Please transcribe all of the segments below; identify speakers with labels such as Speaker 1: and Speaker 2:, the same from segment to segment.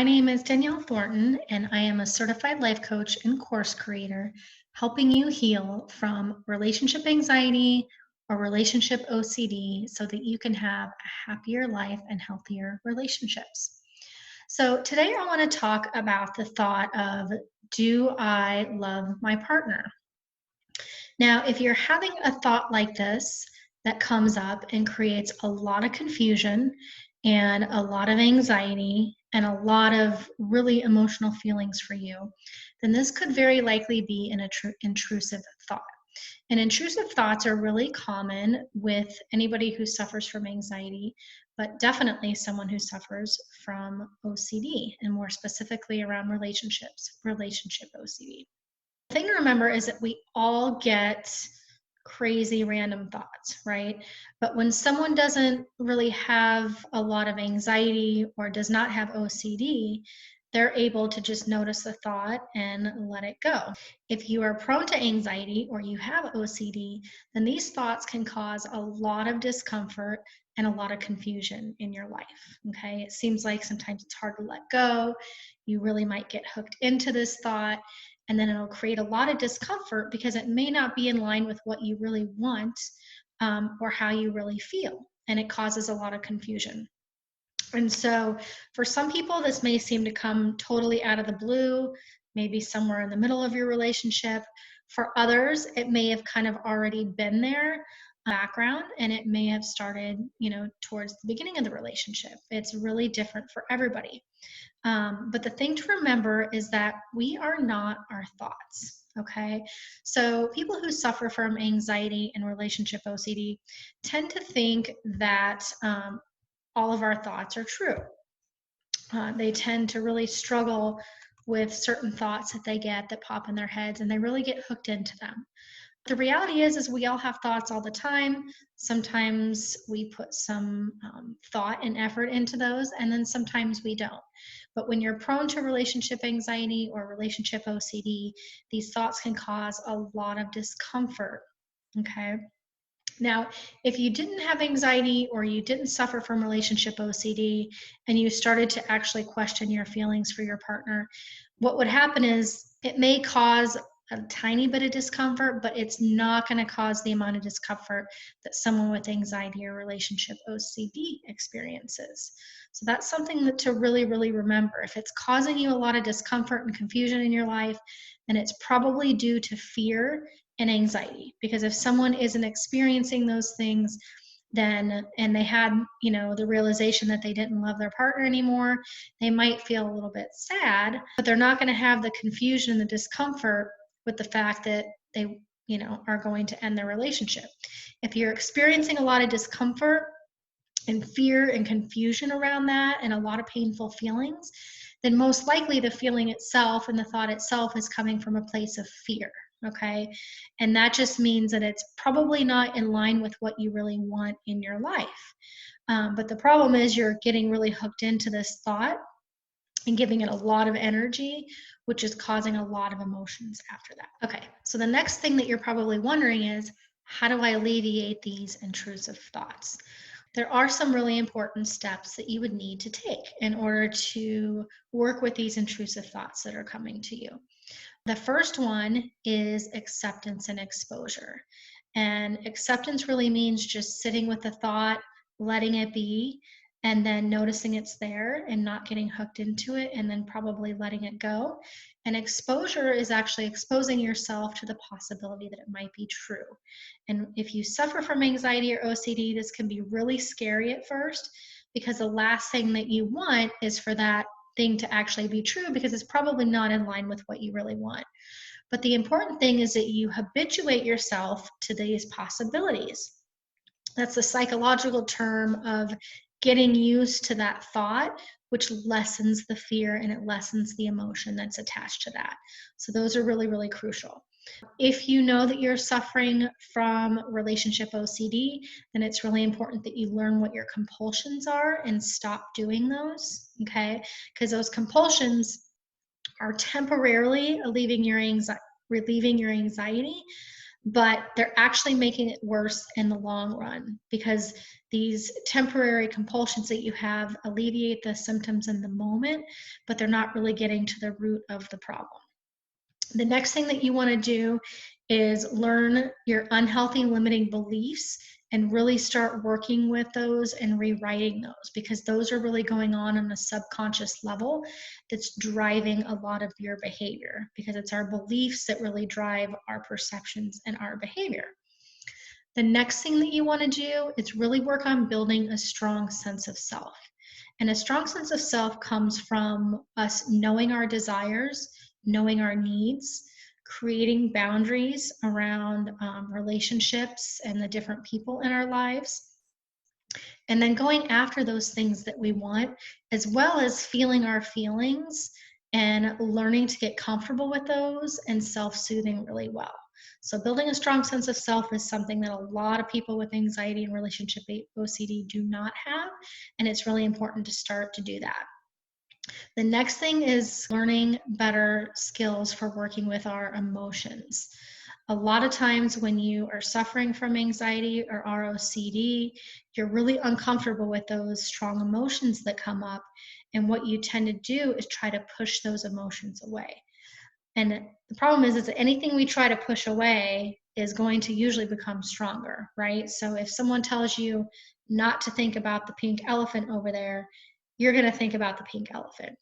Speaker 1: name is Danielle Thornton, and I am a certified life coach and course creator, helping you heal from relationship anxiety or relationship OCD so that you can have a happier life and healthier relationships. So, today I want to talk about the thought of, do I love my partner? Now, if you're having a thought like this that comes up and creates a lot of confusion and a lot of anxiety and a lot of really emotional feelings for you, then this could very likely be an intrusive thought. And intrusive thoughts are really common with anybody who suffers from anxiety, but definitely someone who suffers from OCD, and more specifically around relationships, relationship OCD. The thing to remember is that we all get crazy random thoughts, right? But when someone doesn't really have a lot of anxiety or does not have OCD, they're able to just notice the thought and let it go. If you are prone to anxiety or you have OCD, then these thoughts can cause a lot of discomfort and a lot of confusion in your life. Okay, it seems like sometimes it's hard to let go. You really might get hooked into this thought, and then it'll create a lot of discomfort because it may not be in line with what you really want, or how you really feel, and it causes a lot of confusion. And so for some people, this may seem to come totally out of the blue, maybe somewhere in the middle of your relationship. For others, it may have kind of already been there, background, and it may have started, towards the beginning of the relationship. It's really different for everybody. But the thing to remember is that we are not our thoughts. Okay. So people who suffer from anxiety and relationship OCD tend to think that all of our thoughts are true. They tend to really struggle with certain thoughts that they get that pop in their heads, and they really get hooked into them. The reality is we all have thoughts all the time. Sometimes we put some thought and effort into those, and then sometimes we don't. But when you're prone to relationship anxiety or relationship OCD, these thoughts can cause a lot of discomfort. Okay. Now, if you didn't have anxiety or you didn't suffer from relationship OCD and you started to actually question your feelings for your partner, what would happen is it may cause a tiny bit of discomfort, but it's not going to cause the amount of discomfort that someone with anxiety or relationship OCD experiences. So that's something that to really, really remember. If it's causing you a lot of discomfort and confusion in your life, then it's probably due to fear and anxiety. Because if someone isn't experiencing those things, then, and they had, the realization that they didn't love their partner anymore, they might feel a little bit sad, but they're not going to have the confusion and the discomfort with the fact that they, are going to end their relationship. If you're experiencing a lot of discomfort and fear and confusion around that and a lot of painful feelings, then most likely the feeling itself and the thought itself is coming from a place of fear. Okay. And that just means that it's probably not in line with what you really want in your life. But the problem is you're getting really hooked into this thought and giving it a lot of energy, which is causing a lot of emotions after that. Okay. So the next thing that you're probably wondering is, how do I alleviate these intrusive thoughts? There are some really important steps that you would need to take in order to work with these intrusive thoughts that are coming to you. The first one is acceptance and exposure. And acceptance really means just sitting with the thought, letting it be, and then noticing it's there and not getting hooked into it, and then probably letting it go. And exposure is actually exposing yourself to the possibility that it might be true. And if you suffer from anxiety or OCD, this can be really scary at first, because the last thing that you want is for that thing to actually be true, because it's probably not in line with what you really want. But the important thing is that you habituate yourself to these possibilities. That's the psychological term of getting used to that thought, which lessens the fear and it lessens the emotion that's attached to that. So those are really, really crucial. If you know that you're suffering from relationship OCD, then it's really important that you learn what your compulsions are and stop doing those, okay? Because those compulsions are temporarily relieving your anxiety, but they're actually making it worse in the long run, because these temporary compulsions that you have alleviate the symptoms in the moment, but they're not really getting to the root of the problem. The next thing that you want to do is learn your unhealthy limiting beliefs and really start working with those and rewriting those, because those are really going on a subconscious level that's driving a lot of your behavior, because it's our beliefs that really drive our perceptions and our behavior. The next thing that you want to do is really work on building a strong sense of self. And a strong sense of self comes from us knowing our desires, knowing our needs, creating boundaries around relationships and the different people in our lives, and then going after those things that we want, as well as feeling our feelings and learning to get comfortable with those and self-soothing really well. So building a strong sense of self is something that a lot of people with anxiety and relationship OCD do not have, and it's really important to start to do that. The next thing is learning better skills for working with our emotions. A lot of times when you are suffering from anxiety or ROCD, you're really uncomfortable with those strong emotions that come up. And what you tend to do is try to push those emotions away. And the problem is that anything we try to push away is going to usually become stronger, right? So if someone tells you not to think about the pink elephant over there, you're going to think about the pink elephant.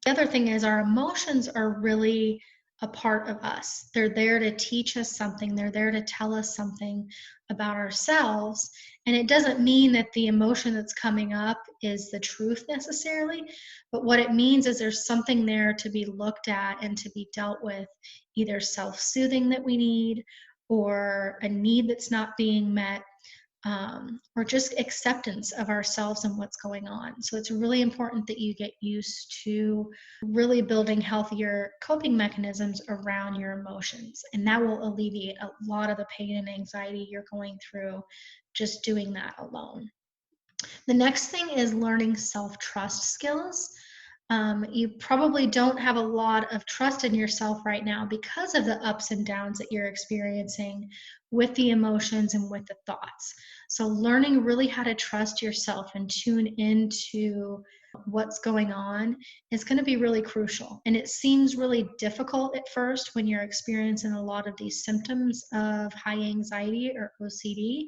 Speaker 1: The other thing is our emotions are really a part of us. They're there to teach us something. They're there to tell us something about ourselves. And it doesn't mean that the emotion that's coming up is the truth necessarily, but what it means is there's something there to be looked at and to be dealt with, either self-soothing that we need, or a need that's not being met, or just acceptance of ourselves and what's going on. So it's really important that you get used to really building healthier coping mechanisms around your emotions. And that will alleviate a lot of the pain and anxiety you're going through just doing that alone. The next thing is learning self-trust skills. You probably don't have a lot of trust in yourself right now because of the ups and downs that you're experiencing with the emotions and with the thoughts. So learning really how to trust yourself and tune into what's going on is going to be really crucial. And it seems really difficult at first when you're experiencing a lot of these symptoms of high anxiety or OCD,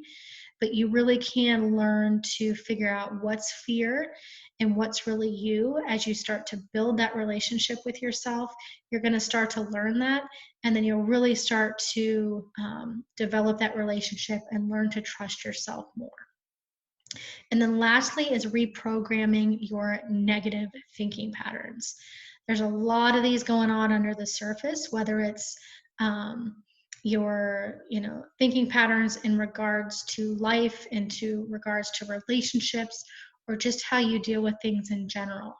Speaker 1: but you really can learn to figure out what's fear and what's really you. As you start to build that relationship with yourself, you're going to start to learn that, and then you'll really start to develop that relationship and learn to trust yourself more. And then lastly is reprogramming your negative thinking patterns. There's a lot of these going on under the surface, whether it's your thinking patterns in regards to life, into regards to relationships, or just how you deal with things in general.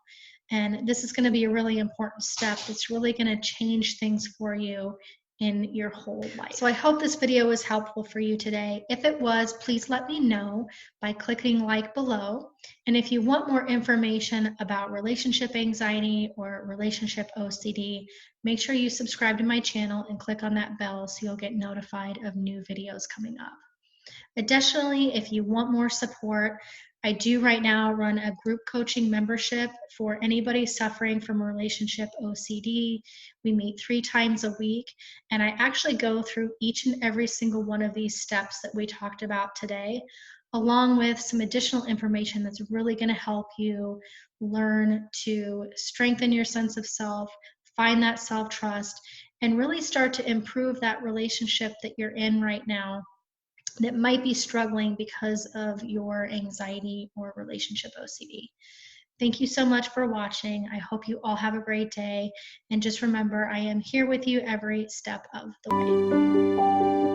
Speaker 1: And this is going to be a really important step that's really going to change things for you in your whole life. So I hope this video was helpful for you today. If it was, please let me know by clicking like below. And if you want more information about relationship anxiety or relationship OCD, make sure you subscribe to my channel and click on that bell so you'll get notified of new videos coming up. Additionally, if you want more support, I do right now run a group coaching membership for anybody suffering from relationship OCD. We meet 3 times a week, and I actually go through each and every single one of these steps that we talked about today, along with some additional information that's really going to help you learn to strengthen your sense of self, find that self-trust, and really start to improve that relationship that you're in right now that might be struggling because of your anxiety or relationship OCD. Thank you so much for watching. I hope you all have a great day. And just remember, I am here with you every step of the way.